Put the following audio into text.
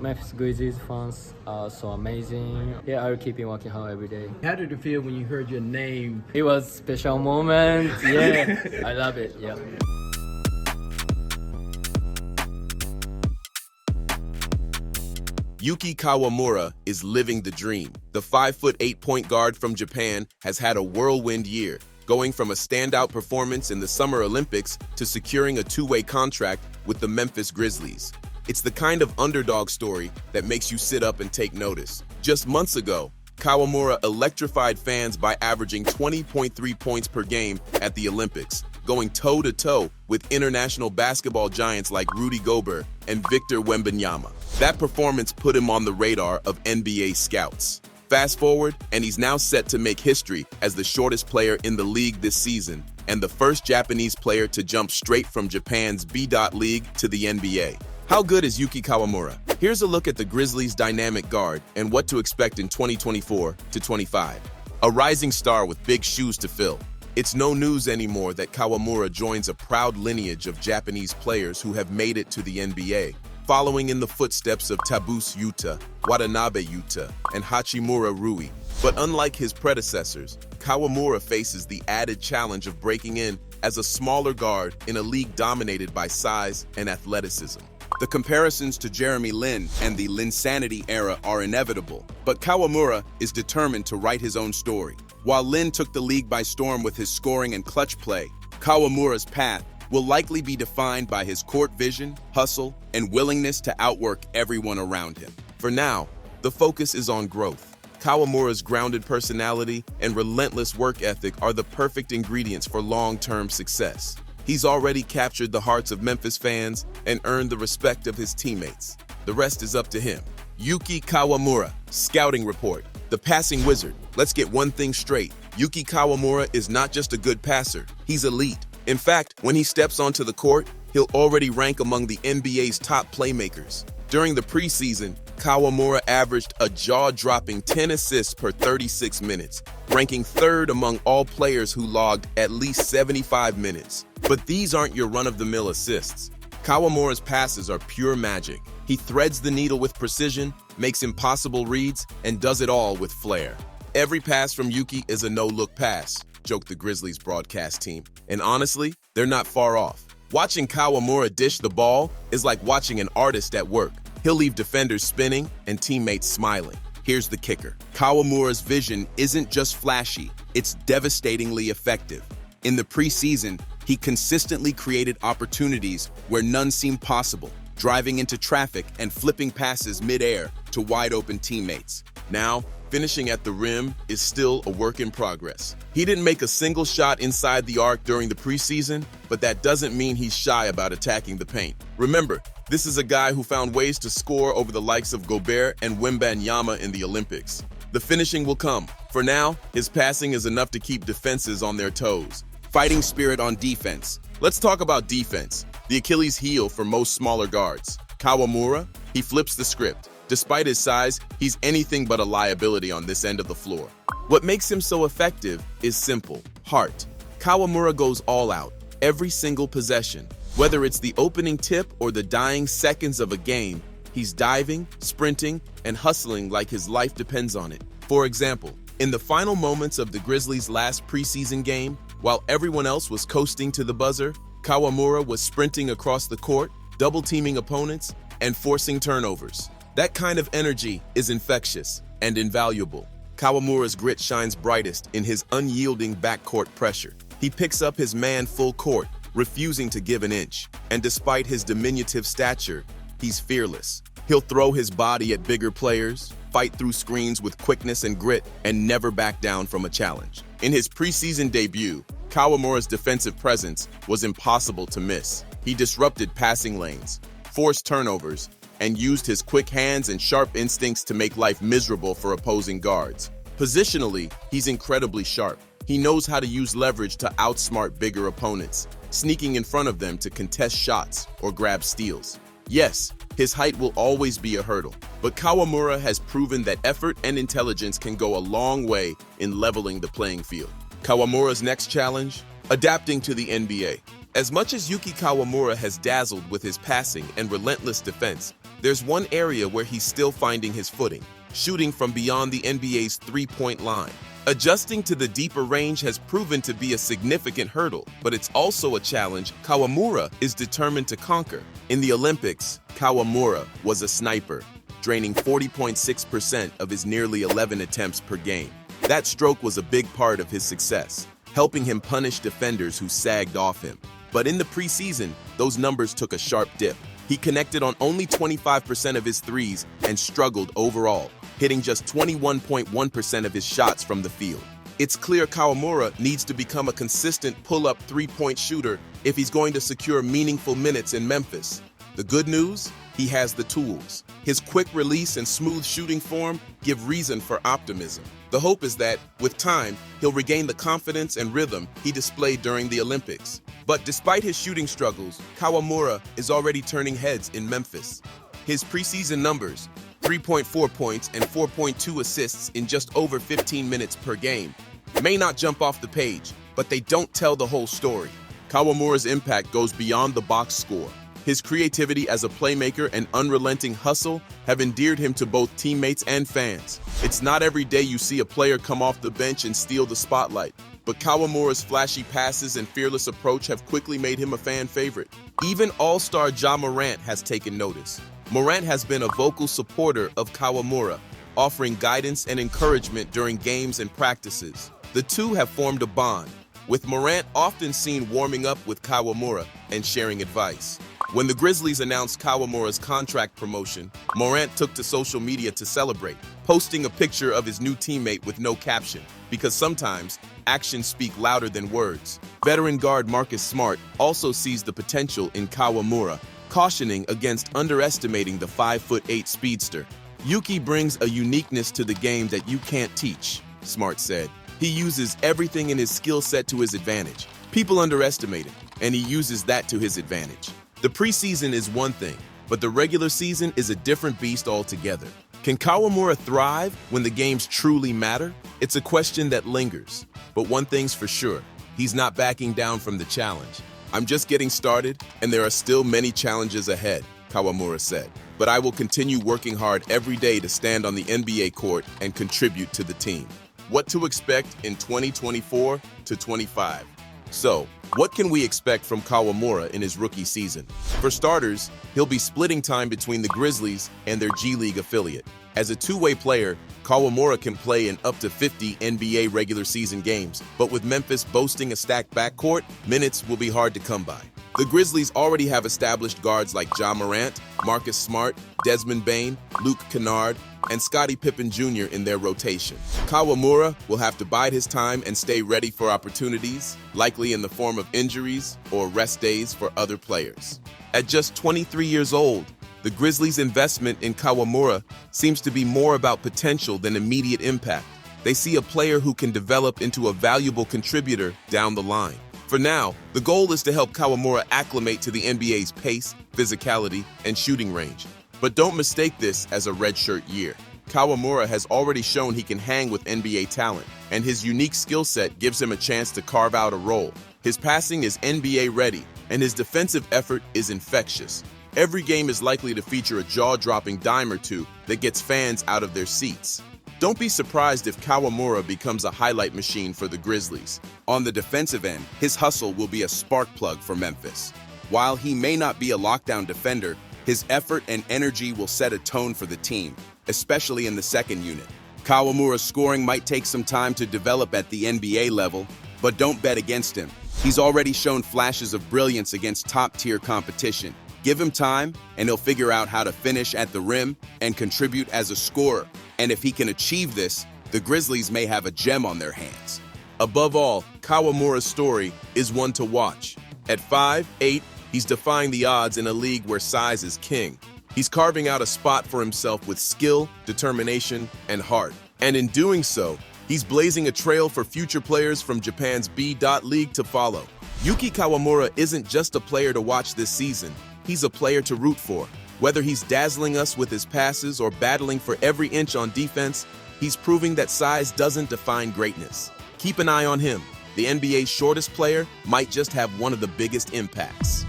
Memphis Grizzlies fans are so amazing. Yeah, I'll keep working hard every day. How did it feel when you heard your name? It was a special moment. Yeah, I love it. Yeah. Yuki Kawamura is living the dream. The 5'8" point guard from Japan has had a whirlwind year, going from a standout performance in the Summer Olympics to securing a two-way contract with the Memphis Grizzlies. It's the kind of underdog story that makes you sit up and take notice. Just months ago, Kawamura electrified fans by averaging 20.3 points per game at the Olympics, going toe-to-toe with international basketball giants like Rudy Gobert and Victor Wembanyama. That performance put him on the radar of NBA scouts. Fast forward, and he's now set to make history as the shortest player in the league this season and the first Japanese player to jump straight from Japan's B. League to the NBA. How good is Yuki Kawamura? Here's a look at the Grizzlies' dynamic guard and what to expect in 2024-25. A rising star with big shoes to fill. It's no news anymore that Kawamura joins a proud lineage of Japanese players who have made it to the NBA, following in the footsteps of Tabuse Yuta, Watanabe Yuta, and Hachimura Rui. But unlike his predecessors, Kawamura faces the added challenge of breaking in as a smaller guard in a league dominated by size and athleticism. The comparisons to Jeremy Lin and the Linsanity era are inevitable, but Kawamura is determined to write his own story. While Lin took the league by storm with his scoring and clutch play, Kawamura's path will likely be defined by his court vision, hustle, and willingness to outwork everyone around him. For now, the focus is on growth. Kawamura's grounded personality and relentless work ethic are the perfect ingredients for long-term success. He's already captured the hearts of Memphis fans and earned the respect of his teammates. The rest is up to him. Yuki Kawamura, Scouting Report. The passing wizard. Let's get one thing straight. Yuki Kawamura is not just a good passer, he's elite. In fact, when he steps onto the court, he'll already rank among the NBA's top playmakers. During the preseason, Kawamura averaged a jaw-dropping 10 assists per 36 minutes, ranking third among all players who logged at least 75 minutes. But these aren't your run-of-the-mill assists. Kawamura's passes are pure magic. He threads the needle with precision, makes impossible reads, and does it all with flair. Every pass from Yuki is a no-look pass, joked the Grizzlies broadcast team. And honestly, they're not far off. Watching Kawamura dish the ball is like watching an artist at work. He'll leave defenders spinning and teammates smiling. Here's the kicker. Kawamura's vision isn't just flashy, it's devastatingly effective. In the preseason, he consistently created opportunities where none seemed possible, driving into traffic and flipping passes mid-air to wide-open teammates. Now, finishing at the rim is still a work in progress. He didn't make a single shot inside the arc during the preseason, but that doesn't mean he's shy about attacking the paint. Remember, this is a guy who found ways to score over the likes of Gobert and Wembanyama in the Olympics. The finishing will come. For now, his passing is enough to keep defenses on their toes. Fighting spirit on defense. Let's talk about defense, the Achilles heel for most smaller guards. Kawamura, he flips the script. Despite his size, he's anything but a liability on this end of the floor. What makes him so effective is simple: heart. Kawamura goes all out, every single possession. Whether it's the opening tip or the dying seconds of a game, he's diving, sprinting, and hustling like his life depends on it. For example, in the final moments of the Grizzlies' last preseason game, while everyone else was coasting to the buzzer, Kawamura was sprinting across the court, double-teaming opponents, and forcing turnovers. That kind of energy is infectious and invaluable. Kawamura's grit shines brightest in his unyielding backcourt pressure. He picks up his man full court, refusing to give an inch. And despite his diminutive stature, he's fearless. He'll throw his body at bigger players, fight through screens with quickness and grit, and never back down from a challenge. In his preseason debut, Kawamura's defensive presence was impossible to miss. He disrupted passing lanes, forced turnovers, and used his quick hands and sharp instincts to make life miserable for opposing guards. Positionally, he's incredibly sharp. He knows how to use leverage to outsmart bigger opponents, sneaking in front of them to contest shots or grab steals. Yes, his height will always be a hurdle, but Kawamura has proven that effort and intelligence can go a long way in leveling the playing field. Kawamura's next challenge? Adapting to the NBA. As much as Yuki Kawamura has dazzled with his passing and relentless defense, there's one area where he's still finding his footing, shooting from beyond the NBA's three-point line. Adjusting to the deeper range has proven to be a significant hurdle, but it's also a challenge Kawamura is determined to conquer. In the Olympics, Kawamura was a sniper, draining 40.6% of his nearly 11 attempts per game. That stroke was a big part of his success, helping him punish defenders who sagged off him. But in the preseason, those numbers took a sharp dip. He connected on only 25% of his threes and struggled overall, hitting just 21.1% of his shots from the field. It's clear Kawamura needs to become a consistent pull-up three-point shooter if he's going to secure meaningful minutes in Memphis. The good news? He has the tools. His quick release and smooth shooting form give reason for optimism. The hope is that, with time, he'll regain the confidence and rhythm he displayed during the Olympics. But despite his shooting struggles, Kawamura is already turning heads in Memphis. His preseason numbers, 3.4 points and 4.2 assists in just over 15 minutes per game, may not jump off the page, but they don't tell the whole story. Kawamura's impact goes beyond the box score. His creativity as a playmaker and unrelenting hustle have endeared him to both teammates and fans. It's not every day you see a player come off the bench and steal the spotlight, but Kawamura's flashy passes and fearless approach have quickly made him a fan favorite. Even All-Star Ja Morant has taken notice. Morant has been a vocal supporter of Kawamura, offering guidance and encouragement during games and practices. The two have formed a bond, with Morant often seen warming up with Kawamura and sharing advice. When the Grizzlies announced Kawamura's contract promotion, Morant took to social media to celebrate, posting a picture of his new teammate with no caption, because sometimes actions speak louder than words. Veteran guard Marcus Smart also sees the potential in Kawamura, cautioning against underestimating the 5'8" speedster. Yuki brings a uniqueness to the game that you can't teach, Smart said. He uses everything in his skill set to his advantage. People underestimate him, and he uses that to his advantage. The preseason is one thing, but the regular season is a different beast altogether. Can Kawamura thrive when the games truly matter? It's a question that lingers, but one thing's for sure, he's not backing down from the challenge. I'm just getting started, and there are still many challenges ahead, Kawamura said. But I will continue working hard every day to stand on the NBA court and contribute to the team. What to expect in 2024 to 25? So, what can we expect from Kawamura in his rookie season? For starters, he'll be splitting time between the Grizzlies and their G League affiliate. As a two-way player, Kawamura can play in up to 50 NBA regular season games, but with Memphis boasting a stacked backcourt, minutes will be hard to come by. The Grizzlies already have established guards like Ja Morant, Marcus Smart, Desmond Bane, Luke Kennard, and Scottie Pippen Jr. in their rotation. Kawamura will have to bide his time and stay ready for opportunities, likely in the form of injuries or rest days for other players. At just 23 years old, the Grizzlies' investment in Kawamura seems to be more about potential than immediate impact. They see a player who can develop into a valuable contributor down the line. For now, the goal is to help Kawamura acclimate to the NBA's pace, physicality, and shooting range. But don't mistake this as a redshirt year. Kawamura has already shown he can hang with NBA talent, and his unique skill set gives him a chance to carve out a role. His passing is NBA ready, and his defensive effort is infectious. Every game is likely to feature a jaw-dropping dime or two that gets fans out of their seats. Don't be surprised if Kawamura becomes a highlight machine for the Grizzlies. On the defensive end, his hustle will be a spark plug for Memphis. While he may not be a lockdown defender, his effort and energy will set a tone for the team, especially in the second unit. Kawamura's scoring might take some time to develop at the NBA level, but don't bet against him. He's already shown flashes of brilliance against top-tier competition. Give him time, and he'll figure out how to finish at the rim and contribute as a scorer. And if he can achieve this, the Grizzlies may have a gem on their hands. Above all, Kawamura's story is one to watch. At 5'8", he's defying the odds in a league where size is king. He's carving out a spot for himself with skill, determination, and heart. And in doing so, he's blazing a trail for future players from Japan's B.League to follow. Yuki Kawamura isn't just a player to watch this season. He's a player to root for. Whether he's dazzling us with his passes or battling for every inch on defense, he's proving that size doesn't define greatness. Keep an eye on him. the NBA's shortest player might just have one of the biggest impacts.